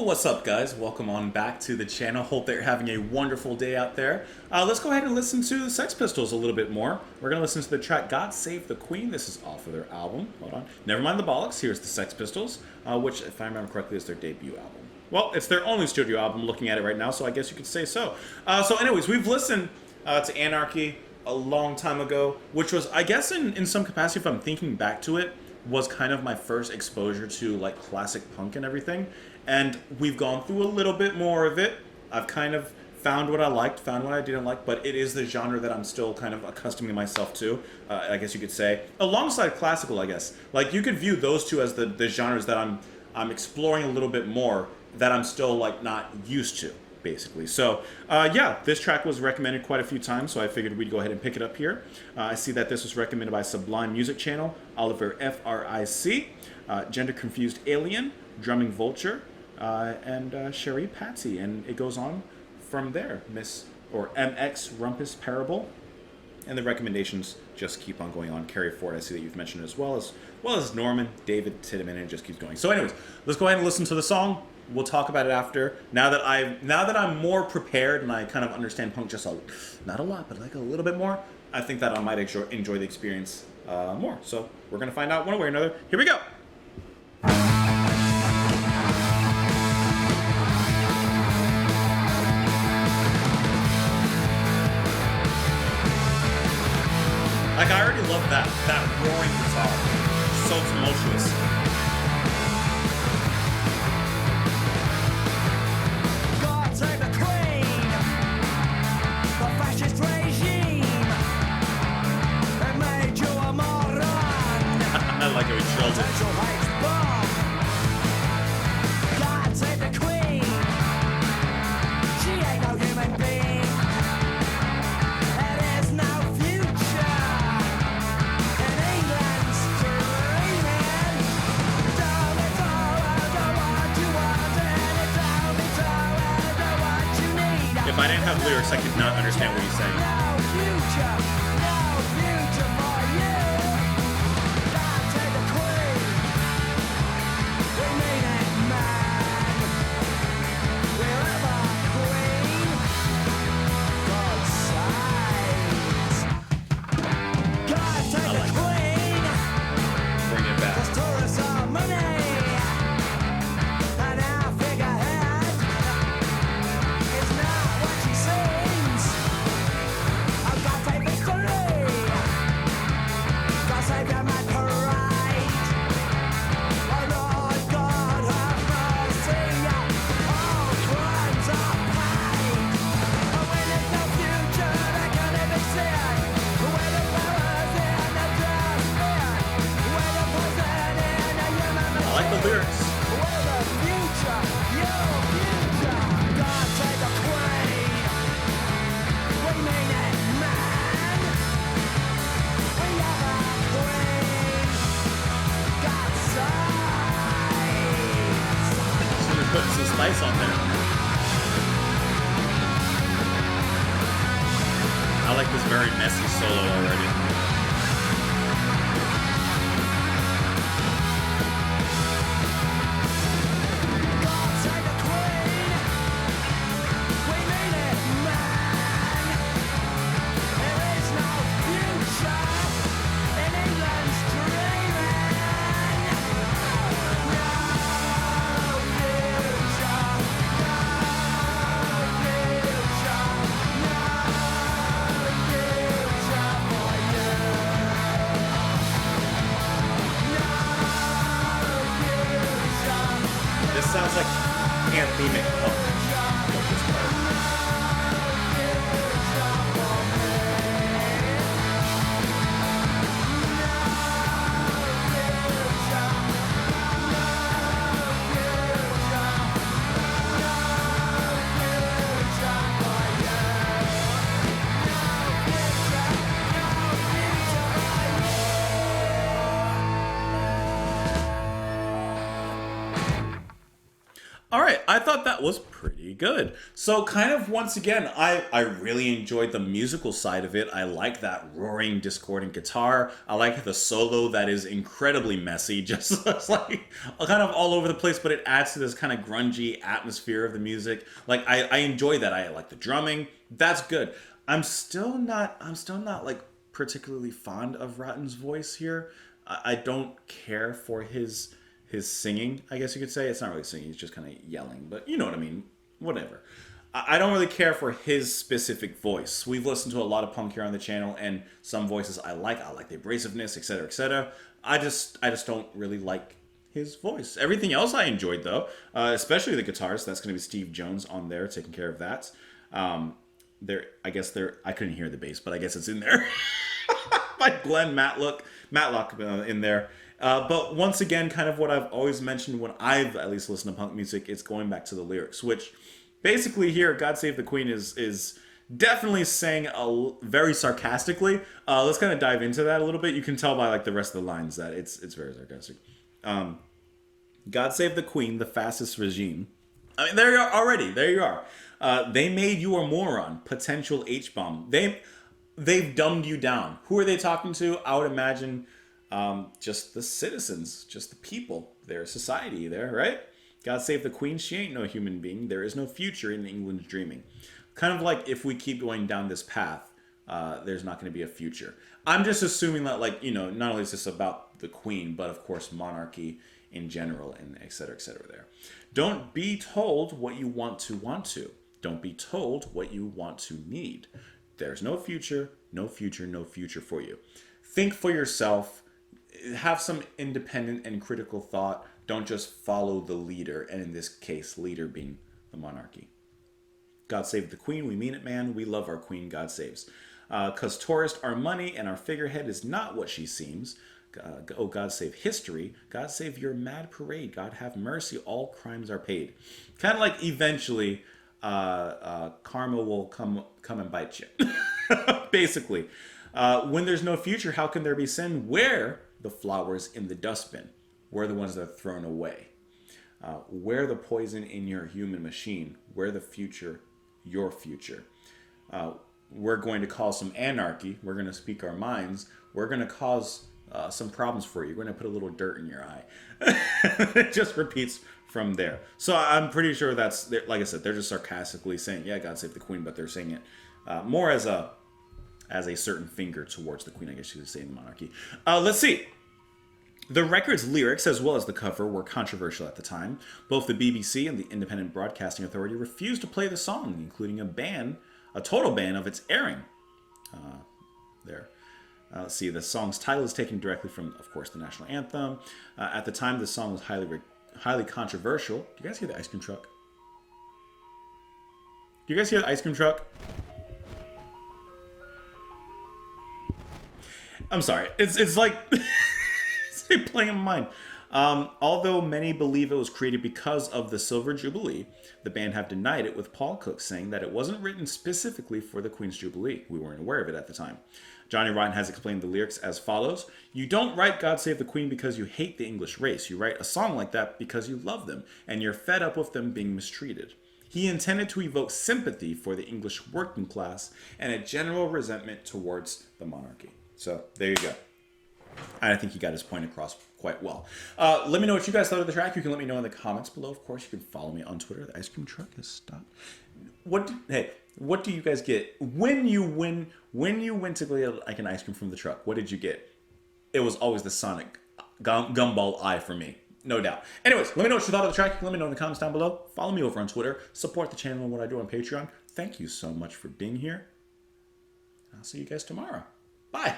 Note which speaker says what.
Speaker 1: What's up, guys? Welcome on back to the channel. Hope that you're having a wonderful day out there. Let's go ahead and listen to the Sex Pistols a little bit more. We're going to listen to the track God Save the Queen. This is off of their album. Hold on. Never mind the bollocks. Here's the Sex Pistols, which, if I remember correctly, is their debut album. Well, it's their only studio album, looking at it right now, so I guess you could say so. So anyways, we've listened to Anarchy a long time ago, which was, I guess, in some capacity, if I'm thinking back to it, was kind of my first exposure to like classic punk and everything. And we've gone through a little bit more of it. I've kind of found what I liked, found what I didn't like, but it is the genre that I'm still kind of accustoming myself to, I guess you could say. Alongside classical, I guess. Like, you could view those two as the genres that I'm exploring a little bit more, that I'm still, like, not used to, basically. So, yeah, this track was recommended quite a few times, so I figured we'd go ahead and pick it up here. I see that this was recommended by Sublime Music Channel, Oliver Fric, Gender Confused Alien, Drumming Vulture, and Sherry Patsy, and it goes on from there. MX Rumpus Parable, and the recommendations just keep on going on. Carrie Ford, I see that you've mentioned it as well as Norman, David Titteman, and it just keeps going. So anyways, let's go ahead and listen to the song. We'll talk about it after. Now that I'm more prepared and I kind of understand punk just not a lot, but like a little bit more, I think that I might enjoy the experience more. So we're gonna find out one way or another. Here we go. Like, I already love that roaring guitar. So tumultuous.
Speaker 2: God save the Queen, the fascist regime that made you a moron.
Speaker 1: I like how he chilled it.
Speaker 2: Potential hate bomb. God save the Queen, she ain't no human being. There is no future in England's dreaming. Tell me so, I know what you want, and tell me so, I know what you need.
Speaker 1: If I didn't have lyrics, I could not understand what he's saying.
Speaker 2: No future for you. God save the Queen. We mean it, man. Wherever Queen, God saves. God save the Queen.
Speaker 1: Bring it back.
Speaker 2: Cause tourists are money. And our figurehead is not what she seems. Oh, God save history. God save your mad parade. Oh, Lord God, have mercy. All crimes are paid. Oh, when there's no future, they can't even see it. Where the power's in the just fear. Where the poison in the human
Speaker 1: I like the lyrics.
Speaker 2: where the future, your future. God save the Queen. We mean it, man. We have a Queen. God saves.
Speaker 1: Should have put some spice on there. I like this very messy solo already.
Speaker 2: God save the Queen. We mean it, man. There is no future in England's dreaming. No future. No future. No future for you. No future.
Speaker 1: This sounds like anthemic punk. Like this part. All right, I thought that was pretty good. So, kind of once again, I really enjoyed the musical side of it. I like that roaring, discordant guitar. I like the solo that is incredibly messy, just it's like kind of all over the place, but it adds to this kind of grungy atmosphere of the music. Like I enjoy that. I like the drumming. That's good. I'm still not like particularly fond of Rotten's voice here. I don't care for his singing, I guess you could say. It's not really singing, he's just kind of yelling, but you know what I mean. Whatever. I don't really care for his specific voice. We've listened to a lot of punk here on the channel, and some voices I like. I like the abrasiveness, etc., etc. I just don't really like his voice. Everything else I enjoyed though, especially the guitars. That's going to be Steve Jones on there taking care of that. I couldn't hear the bass, but I guess it's in there. By Glenn Matlock in there. But once again, kind of what I've always mentioned when I've at least listened to punk music, it's going back to the lyrics, which basically here, God Save the Queen is definitely saying very sarcastically. Let's kind of dive into that a little bit. You can tell by like the rest of the lines that it's very sarcastic. God Save the Queen, the fascist regime. I mean, there you are already. There you are. They made you a moron, potential H-bomb. They've dumbed you down. Who are they talking to? I would imagine just the citizens, just the people, their society there, right? God save the Queen. She ain't no human being. There is no future in England's dreaming. Kind of like if we keep going down this path, there's not going to be a future. I'm just assuming that, like, you know, not only is this about the Queen, but of course monarchy in general, and et cetera there. Don't be told what you want to. Don't be told what you want to need. There's no future for you. Think for yourself. Have some independent and critical thought. Don't just follow the leader, and in this case, leader being the monarchy. God save the Queen. We mean it, man. We love our Queen. God saves. 'Cause tourist, our money and our figurehead is not what she seems. Oh, God save history. God save your mad parade. God have mercy. All crimes are paid. Kind of like eventually karma will come and bite you. Basically. When there's no future, how can there be sin? Where the flowers in the dustbin? Where the ones that are thrown away? Where the poison in your human machine? Where the future, your future? We're going to cause some anarchy. We're going to speak our minds. We're going to cause some problems for you. We're going to put a little dirt in your eye. It just repeats from there. So I'm pretty sure that's, like I said, they're just sarcastically saying, yeah, God save the Queen, but they're saying it more as a certain finger towards the Queen, I guess you could say, in the monarchy. Let's see. The record's lyrics, as well as the cover, were controversial at the time. Both the BBC and the Independent Broadcasting Authority refused to play the song, including a total ban of its airing. There. Let's see, the song's title is taken directly from, of course, the national anthem. At the time, the song was highly controversial. Do you guys hear the ice cream truck? Do you guys hear the ice cream truck? I'm sorry. It's like it's playing in my mind. Although many believe it was created because of the Silver Jubilee, the band have denied it, with Paul Cook saying that it wasn't written specifically for the Queen's Jubilee. We weren't aware of it at the time. Johnny Rotten has explained the lyrics as follows. You don't write God Save the Queen because you hate the English race. You write a song like that because you love them, and you're fed up with them being mistreated. He intended to evoke sympathy for the English working class and a general resentment towards the monarchy. So, there you go. And I think he got his point across quite well. Let me know what you guys thought of the track. You can let me know in the comments below. Of course, you can follow me on Twitter. The ice cream truck has stopped. What do you guys get when you went to go get like an ice cream from the truck? What did you get? It was always the Sonic gumball eye for me, no doubt. Anyways, let me know what you thought of the track. Let me know in the comments down below. Follow me over on Twitter. Support the channel and what I do on Patreon. Thank you so much for being here. I'll see you guys tomorrow. Bye.